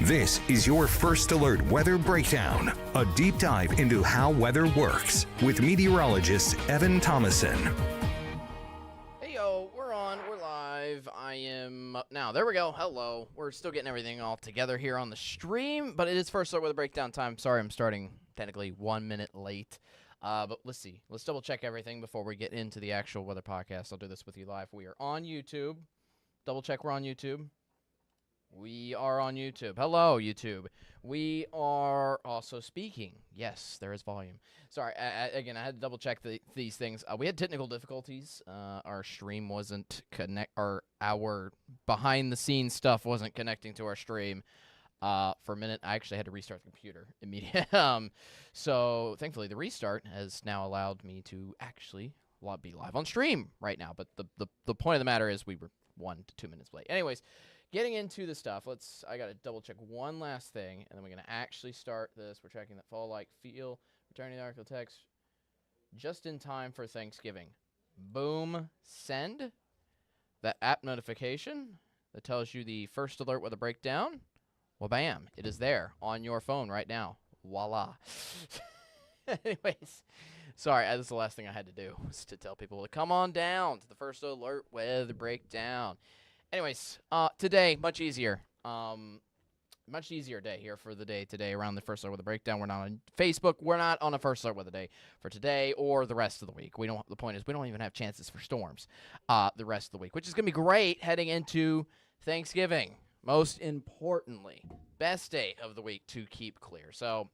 This is your First Alert Weather Breakdown, a deep dive into how weather works with meteorologist Evan Thomason. Hey, yo, we're on. We're live. I am up now. There we go. Hello. We're still getting everything all together here on the stream, but it is First Alert Weather Breakdown time. Sorry, I'm starting technically 1 minute late. But let's see. Let's double check everything before we get into the actual weather podcast. I'll do this with you live. We are on YouTube. Double check we're on YouTube. We are on YouTube. Hello, YouTube. We are also speaking. Yes, there is volume. Sorry, again, I had to double check these things. We had technical difficulties. Our stream wasn't our behind-the-scenes stuff wasn't connecting to our stream. For a minute, I actually had to restart the computer immediately. So thankfully, the restart has now allowed me to actually be live on stream right now. But the point of the matter is we were 1 to 2 minutes late. Anyways. Getting into the stuff, I got to double check one last thing, and then we're going to actually start this. We're checking that fall-like feel, returning to ArkLaTex just in time for Thanksgiving. Boom, send. That app notification that tells you the first alert with a breakdown. Well, bam, it is there on your phone right now. Voila. Anyways, sorry, this is the last thing I had to do was to tell people to come on down to the first alert weather breakdown. Anyways, today, much easier. Much easier day here for the day today around the First Alert Weather Breakdown. We're not on Facebook. We're not on a First Alert Weather Day for today or the rest of the week. The point is we don't even have chances for storms the rest of the week, which is going to be great heading into Thanksgiving. Most importantly, best day of the week to keep clear. So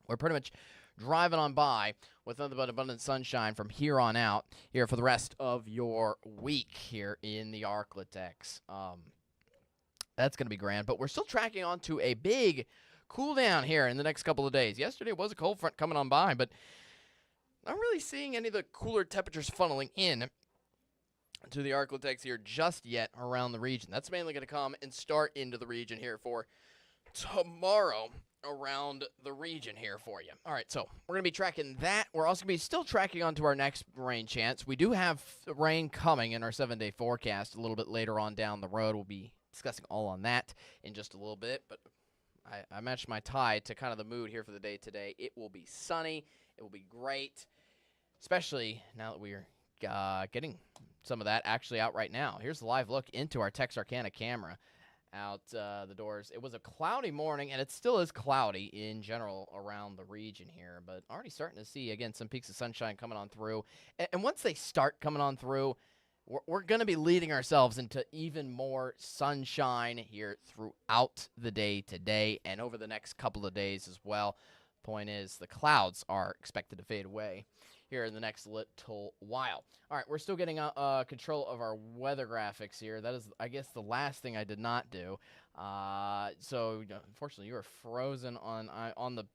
we're pretty much driving on by with nothing but abundant sunshine from here on out here for the rest of your week here in the ArkLaTex. That's going to be grand, but we're still tracking on to a big cool down here in the next couple of days. Yesterday was a cold front coming on by, but not really seeing any of the cooler temperatures funneling in to the ArkLaTex here just yet around the region. That's mainly going to come and start into the region here for tomorrow around the region here for you. All right, so we're going to be tracking that. We're also going to be still tracking onto our next rain chance. We do have rain coming in our 7-day forecast a little bit later on down the road. We'll be discussing all on that in just a little bit, but I matched my tie to kind of the mood here for the day today. It will be sunny. It will be great, especially now that we're getting some of that actually out right now. Here's a live look into our Texarkana camera out the doors. It was a cloudy morning, and it still is cloudy in general around the region here, but already starting to see, again, some peaks of sunshine coming on through. And once they start coming on through, we're going to be leading ourselves into even more sunshine here throughout the day today and over the next couple of days as well. Point is, the clouds are expected to fade away here in the next little while. All right, we're still getting control of our weather graphics here. That is, I guess, the last thing I did not do. So unfortunately, you are frozen on the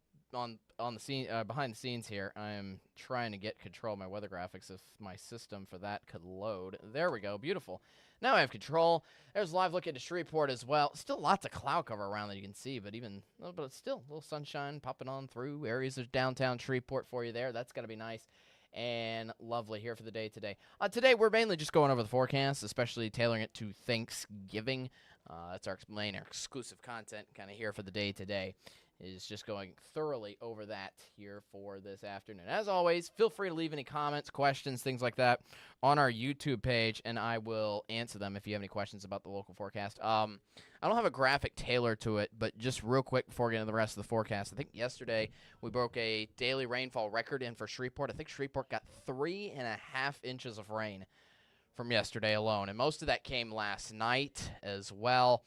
scene behind the scenes here. I am trying to get control of my weather graphics if my system for that could load. There we go, beautiful. Now I have control. There's a live look into Shreveport as well. Still lots of cloud cover around that you can see, but it's still a little sunshine popping on through areas of downtown Shreveport for you there. That's going to be nice and lovely here for the day today. Today we're mainly just going over the forecast, especially tailoring it to Thanksgiving. That's our main exclusive content kind of here for the day today. Is just going thoroughly over that here for this afternoon. As always, feel free to leave any comments, questions, things like that on our YouTube page, and I will answer them if you have any questions about the local forecast. I don't have a graphic tailored to it, but just real quick before we get into the rest of the forecast, I think yesterday we broke a daily rainfall record in for Shreveport. I think Shreveport got 3.5 inches of rain from yesterday alone, and most of that came last night as well.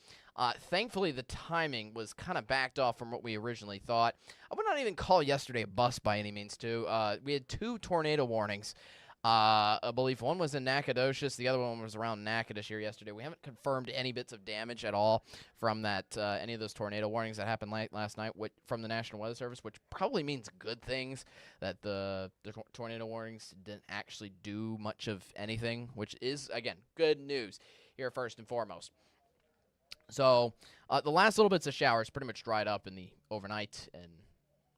Thankfully, the timing was kind of backed off from what we originally thought. I would not even call yesterday a bust by any means, too. We had 2 tornado warnings. I believe one was in Nacogdoches. The other one was around Natchitoches here yesterday. We haven't confirmed any bits of damage at all from that any of those tornado warnings that happened last night from the National Weather Service, which probably means good things, that the tornado warnings didn't actually do much of anything, which is, again, good news here first and foremost. So the last little bits of showers pretty much dried up in the overnight, and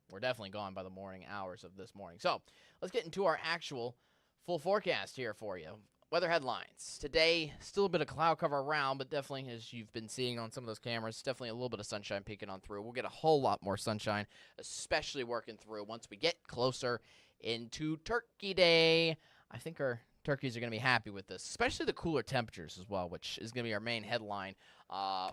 we're definitely gone by the morning hours of this morning. So let's get into our actual full forecast here for you. weather headlines. Today, still a bit of cloud cover around, but definitely, as you've been seeing on some of those cameras, definitely a little bit of sunshine peeking on through. We'll get a whole lot more sunshine, especially working through once we get closer into Turkey Day. I think our turkeys are going to be happy with this, especially the cooler temperatures as well, which is going to be our main headline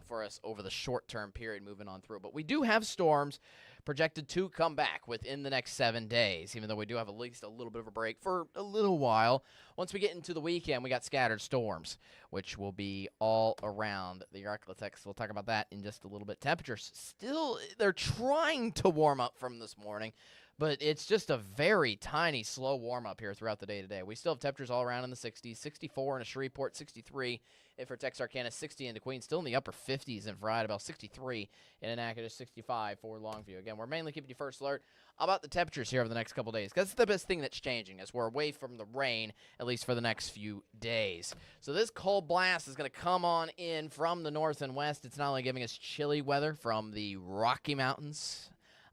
for us over the short-term period moving on through. But we do have storms projected to come back within the next 7 days, even though we do have at least a little bit of a break for a little while. Once we get into the weekend, we got scattered storms, which will be all around the ArkLaTex. We'll talk about that in just a little bit. Temperatures still, they're trying to warm up from this morning, but it's just a very tiny, slow warm-up here throughout the day today. We still have temperatures all around in the 60s, 64 in a Shreveport, 63 for Texarkana, 60 in Queen, still in the upper 50s in Friday, about 63 in Anacostia, 65 for Longview. Again, we're mainly keeping you first alert about the temperatures here over the next couple days, because that's the best thing that's changing as we're away from the rain, at least for the next few days. So this cold blast is going to come on in from the north and west. It's not only giving us chilly weather from the Rocky Mountains,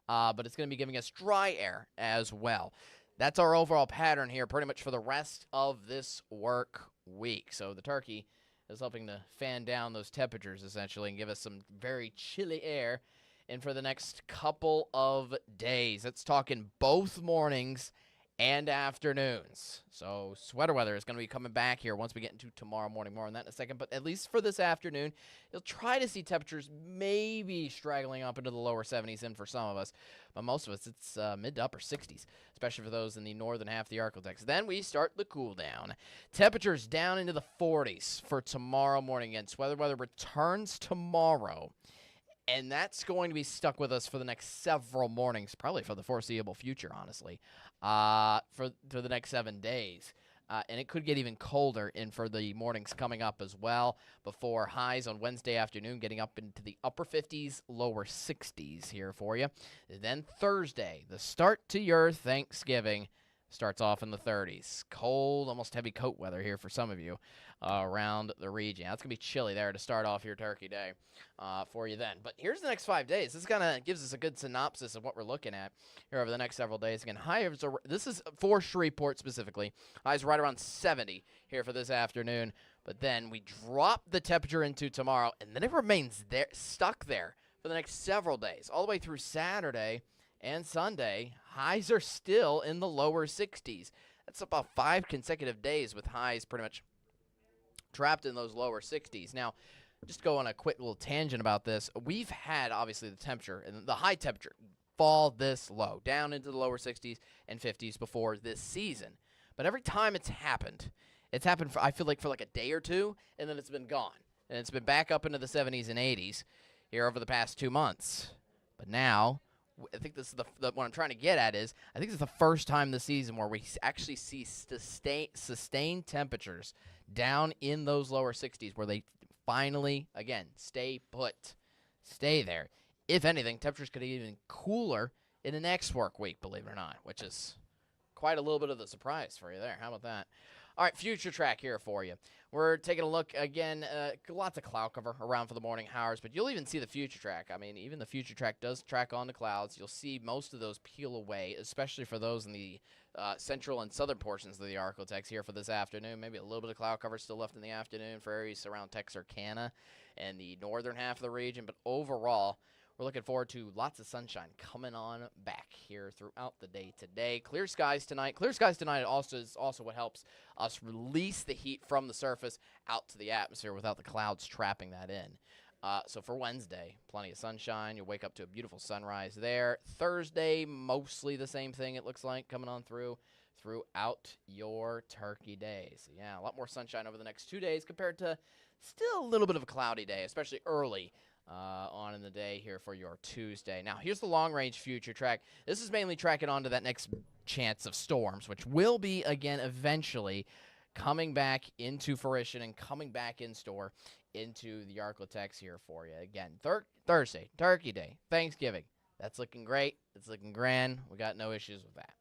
but it's going to be giving us dry air as well. That's our overall pattern here pretty much for the rest of this work week. So the turkey is helping to fan down those temperatures essentially and give us some very chilly air and for the next couple of days. It's talking both mornings and afternoons. So sweater weather is going to be coming back here once we get into tomorrow morning. More on that in a second. But at least for this afternoon, you'll try to see temperatures maybe straggling up into the lower 70s in for some of us. But most of us, it's mid to upper 60s, especially for those in the northern half of the ArkLaTex. Then we start the cool down. Temperatures down into the 40s for tomorrow morning. Again, sweater weather returns tomorrow. And that's going to be stuck with us for the next several mornings, probably for the foreseeable future, honestly, for the next 7 days. And it could get even colder in for the mornings coming up as well, before highs on Wednesday afternoon getting up into the upper 50s, lower 60s here for you. Then Thursday, the start to your Thanksgiving, starts off in the 30s. Cold, almost heavy coat weather here for some of you around the region. It's going to be chilly there to start off your Turkey Day for you then. But here's the next 5 days. This kind of gives us a good synopsis of what we're looking at here over the next several days. Again, highs are, this is for Shreveport specifically. Highs right around 70 here for this afternoon. But then we drop the temperature into tomorrow, and then it remains there, stuck there for the next several days, all the way through Saturday and Sunday. Highs are still in the lower 60s. That's about 5 consecutive days with highs pretty much trapped in those lower 60s. Now, just go on a quick little tangent about this. We've had, obviously, the temperature and the high temperature fall this low, down into the lower 60s and 50s before this season. But every time it's happened for, I feel like, for like a day or two, and then it's been gone. And it's been back up into the 70s and 80s here over the past 2 months. But now, I think this is what I'm trying to get at is, I think this is the first time this season where we actually see sustained temperatures down in those lower 60s, where they finally, again, stay put, stay there. If anything, temperatures could be even cooler in the next work week, believe it or not, which is quite a little bit of the surprise for you there. How about that? All right, future track here for you. We're taking a look, again, lots of cloud cover around for the morning hours, but you'll even see the future track. I mean, even the future track does track on the clouds. You'll see most of those peel away, especially for those in the central and southern portions of the ArkLaTex here for this afternoon. Maybe a little bit of cloud cover still left in the afternoon for areas around Texarkana and the northern half of the region, but overall, we're looking forward to lots of sunshine coming on back here throughout the day today. Clear skies tonight. Clear skies tonight also is also what helps us release the heat from the surface out to the atmosphere without the clouds trapping that in. So for Wednesday, plenty of sunshine. You'll wake up to a beautiful sunrise there. Thursday, mostly the same thing, it looks like, coming on throughout your Turkey Day. So, yeah, a lot more sunshine over the next 2 days compared to still a little bit of a cloudy day, especially early on in the day here for your Tuesday. Now, here's the long-range future track. This is mainly tracking on to that next chance of storms, which will be, again, eventually coming back into fruition and coming back in store into the ArkLaTex here for you. Again, Thursday, Turkey Day, Thanksgiving. That's looking great. It's looking grand. We got no issues with that.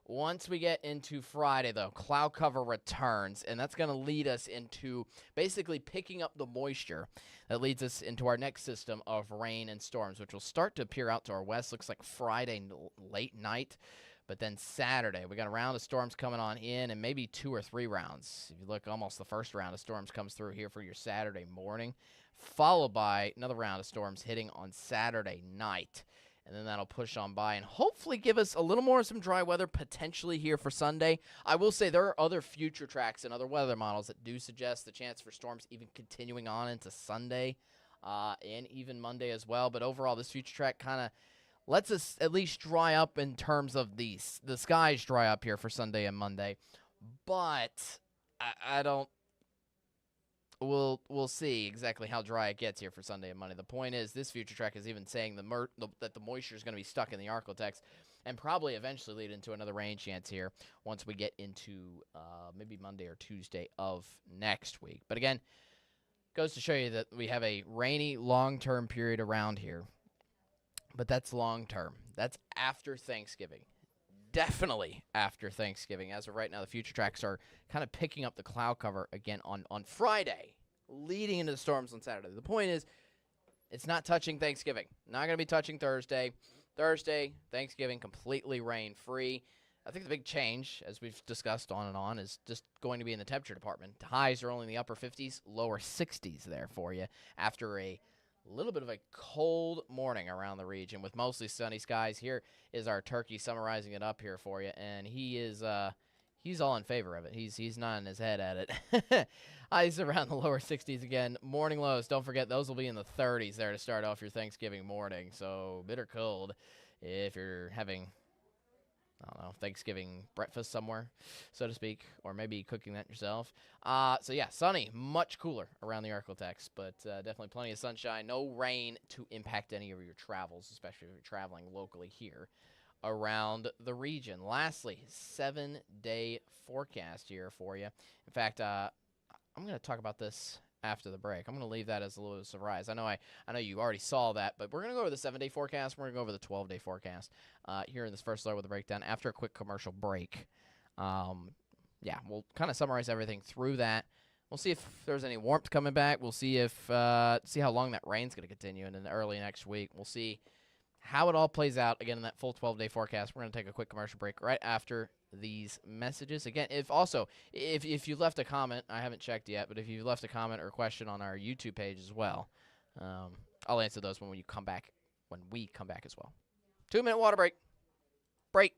Once we get into Friday, though, cloud cover returns, and that's going to lead us into basically picking up the moisture that leads us into our next system of rain and storms, which will start to appear out to our west. Looks like Friday late night, But then Saturday, we got a round of storms coming on in, and maybe 2 or 3 rounds. If you look, almost the first round of storms comes through here for your Saturday morning, followed by another round of storms hitting on Saturday night. And then that'll push on by and hopefully give us a little more of some dry weather potentially here for Sunday. I will say there are other future tracks and other weather models that do suggest the chance for storms even continuing on into Sunday and even Monday as well. But overall, this future track kind of lets us at least dry up in terms of the skies dry up here for Sunday and Monday. But I don't. We'll see exactly how dry it gets here for Sunday and Monday. The point is, this future track is even saying that the moisture is going to be stuck in the ArkLaTex and probably eventually lead into another rain chance here once we get into maybe Monday or Tuesday of next week. But again, goes to show you that we have a rainy long-term period around here. But that's long-term. That's after Thanksgiving. Definitely after Thanksgiving. As of right now, the future tracks are kind of picking up the cloud cover again on Friday, leading into the storms on Saturday. The point is, it's not touching Thanksgiving. Not going to be touching Thursday. Thursday, Thanksgiving, completely rain-free. I think the big change, as we've discussed on and on, is just going to be in the temperature department. The highs are only in the upper 50s, lower 60s there for you after a little bit of a cold morning around the region with mostly sunny skies. Here is our turkey summarizing it up here for you, and he's all in favor of it. He's nodding his head at it. Highs around the lower 60s again. Morning lows, don't forget, those will be in the 30s there to start off your Thanksgiving morning. So bitter cold if you're having, I don't know, Thanksgiving breakfast somewhere, so to speak, or maybe cooking that yourself. So yeah, sunny, much cooler around the ArkLaTex, but definitely plenty of sunshine. No rain to impact any of your travels, especially if you're traveling locally here around the region. Lastly, 7-day forecast here for you. In fact, I'm going to talk about this after the break. I'm going to leave that as a little surprise. I know you already saw that, but we're going to go over the 7-day forecast. We're going to go over the 12-day forecast here in this first alert with the breakdown after a quick commercial break. Yeah, we'll kind of summarize everything through that. We'll see if there's any warmth coming back. We'll see if see how long that rain's going to continue, and then early next week we'll see how it all plays out again in that full 12-day forecast. We're going to take a quick commercial break right after these messages. Again, if you left a comment, I haven't checked yet, but if you left a comment or question on our YouTube page as well, I'll answer those when we come back as well. 2-minute water break. Break.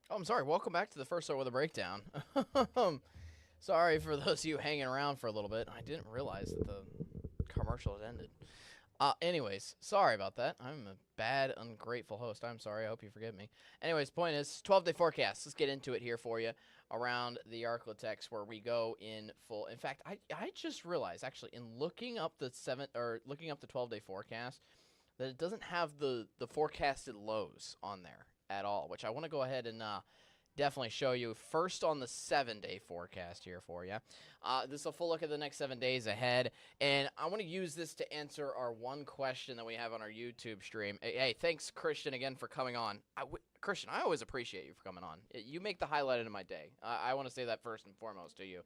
Oh, I'm sorry. Welcome back to the first hour with a breakdown. Sorry for those of you hanging around for a little bit. I didn't realize that the commercial had ended. Anyways, sorry about that. I'm a bad, ungrateful host. I'm sorry. I hope you forgive me. Anyways, point is 12-day forecast. Let's get into it here for you around the ArkLaTex where we go in full. In fact, I just realized actually in looking up the 12-day forecast that it doesn't have the forecasted lows on there at all, which I want to go ahead and definitely show you first on the 7-day forecast here for you. This is a full look at the next 7 days ahead, and I want to use this to answer our one question that we have on our YouTube stream. Hey, thanks, Christian, again for coming on. Christian, I always appreciate you for coming on. You make the highlight of my day. I want to say that first and foremost to you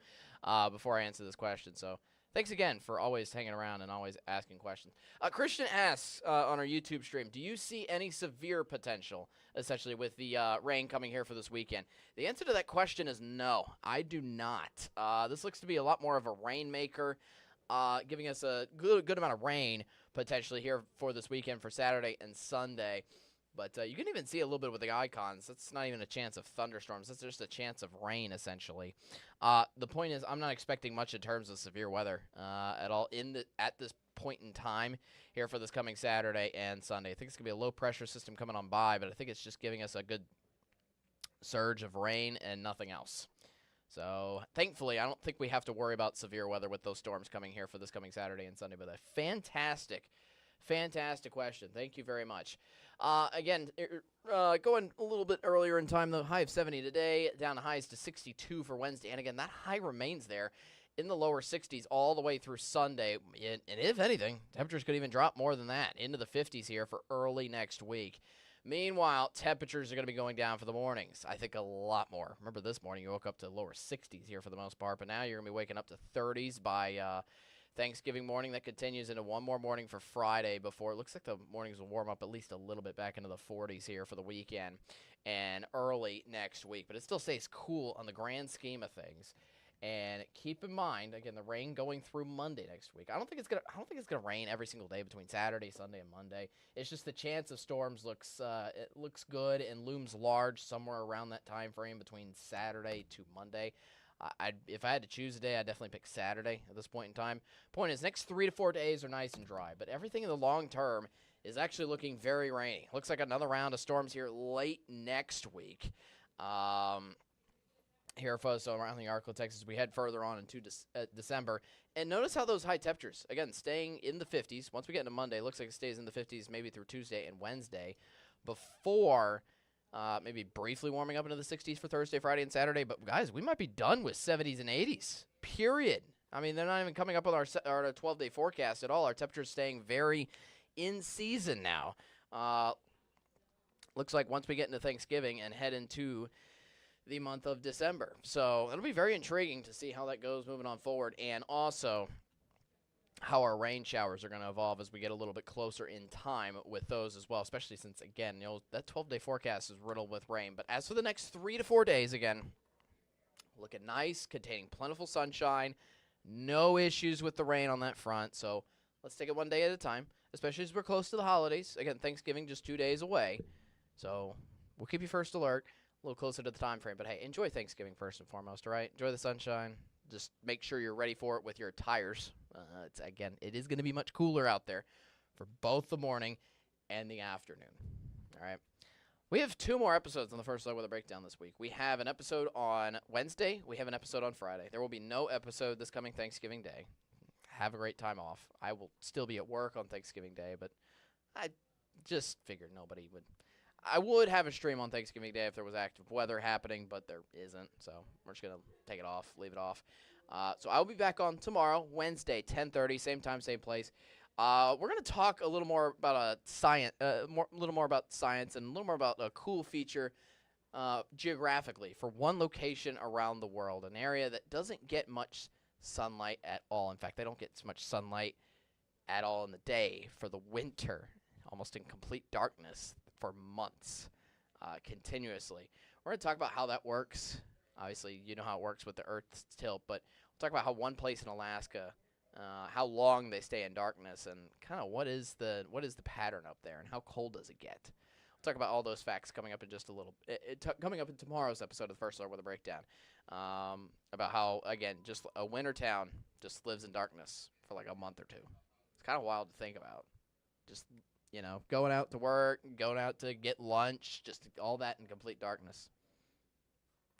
before I answer this question. So thanks again for always hanging around and always asking questions. Christian asks on our YouTube stream, do you see any severe potential, essentially, with the rain coming here for this weekend? The answer to that question is no, I do not. This looks to be a lot more of a rainmaker, giving us a good amount of rain potentially here for this weekend for Saturday and Sunday. But you can even see a little bit with the icons. That's not even a chance of thunderstorms. That's just a chance of rain, essentially. The point is, I'm not expecting much in terms of severe weather at all at this point in time here for this coming Saturday and Sunday. I think it's going to be a low-pressure system coming on by, but I think it's just giving us a good surge of rain and nothing else. So, thankfully, I don't think we have to worry about severe weather with those storms coming here for this coming Saturday and Sunday. But a fantastic question. Thank you very much. Again, going a little bit earlier in time, the high of 70 today, down to highs to 62 for Wednesday. And again, that high remains there in the lower 60s all the way through Sunday. And if anything, temperatures could even drop more than that into the 50s here for early next week. Meanwhile, temperatures are going to be going down for the mornings. I think a lot more. Remember this morning you woke up to lower 60s here for the most part, but now you're going to be waking up to 30s by Thanksgiving morning. That continues into one more morning for Friday before it looks like the mornings will warm up at least a little bit back into the 40s here for the weekend and early next week. But it still stays cool on the grand scheme of things. And keep in mind, again, the rain going through Monday next week. I don't think it's gonna rain every single day between Saturday, Sunday, and Monday. It's just the chance of storms looks good and looms large somewhere around that time frame between Saturday to Monday. If I had to choose a day, I'd definitely pick Saturday at this point in time. Point is, next 3 to 4 days are nice and dry, but everything in the long term is actually looking very rainy. Looks like another round of storms here late next week. Here for us around the ArkLaTex as we head further on into December. And notice how those high temperatures, again, staying in the 50s. Once we get into Monday, looks like it stays in the 50s maybe through Tuesday and Wednesday before maybe briefly warming up into the 60s for Thursday, Friday, and Saturday. But, guys, we might be done with 70s and 80s, period. I mean, they're not even coming up with our 12-day forecast at all. Our temperature's staying very in season now. Looks like once we get into Thanksgiving and head into the month of December. So it'll be very intriguing to see how that goes moving on forward, and also how our rain showers are going to evolve as we get a little bit closer in time with those as well, especially since, again, that 12-day forecast is riddled with rain. But as for the next 3 to 4 days, again, looking nice, containing plentiful sunshine, no issues with the rain on that front. So let's take it one day at a time, especially as we're close to the holidays. Again, Thanksgiving just 2 days away. So we'll keep you first alert, a little closer to the time frame. But, hey, enjoy Thanksgiving first and foremost, all right? Enjoy the sunshine. Just make sure you're ready for it with your tires. It is going to be much cooler out there for both the morning and the afternoon. All right. We have 2 more episodes on the First Look with a Breakdown this week. We have an episode on Wednesday. We have an episode on Friday. There will be no episode this coming Thanksgiving Day. Have a great time off. I will still be at work on Thanksgiving Day, but I just figured nobody would. I would have a stream on Thanksgiving Day if there was active weather happening, but there isn't, so we're just going to take it off, leave it off. So I'll be back on tomorrow, Wednesday, 10:30, same time, same place. We're going to talk a little more about science, a little more about science, and a little more about a cool feature geographically for one location around the world, an area that doesn't get much sunlight at all. In fact, they don't get so much sunlight at all in the day for the winter, almost in complete darkness for months continuously. We're going to talk about how that works. Obviously, you know how it works with the Earth's tilt, but we'll talk about how one place in Alaska, how long they stay in darkness, and kind of what is the pattern up there, and how cold does it get. talk about all those facts coming up in just a little. Coming up in tomorrow's episode of the First Alert Weather Breakdown, about how again just a winter town just lives in darkness for like a month or two. It's kind of wild to think about. Just going out to work, going out to get lunch, just all that in complete darkness.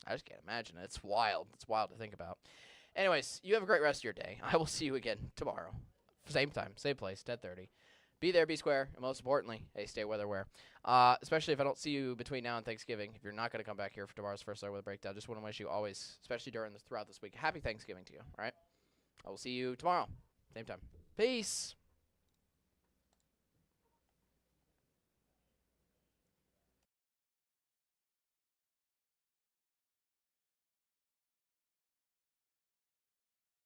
I just can't imagine it. It's wild. It's wild to think about. Anyways, you have a great rest of your day. I will see you again tomorrow. Same time, same place, 10:30. Be there, be square, and most importantly, hey, stay weather aware. Especially if I don't see you between now and Thanksgiving. If you're not going to come back here for tomorrow's First Alert Weather Breakdown, just want to wish you always, especially throughout this week, happy Thanksgiving to you, all right? I will see you tomorrow, same time. Peace.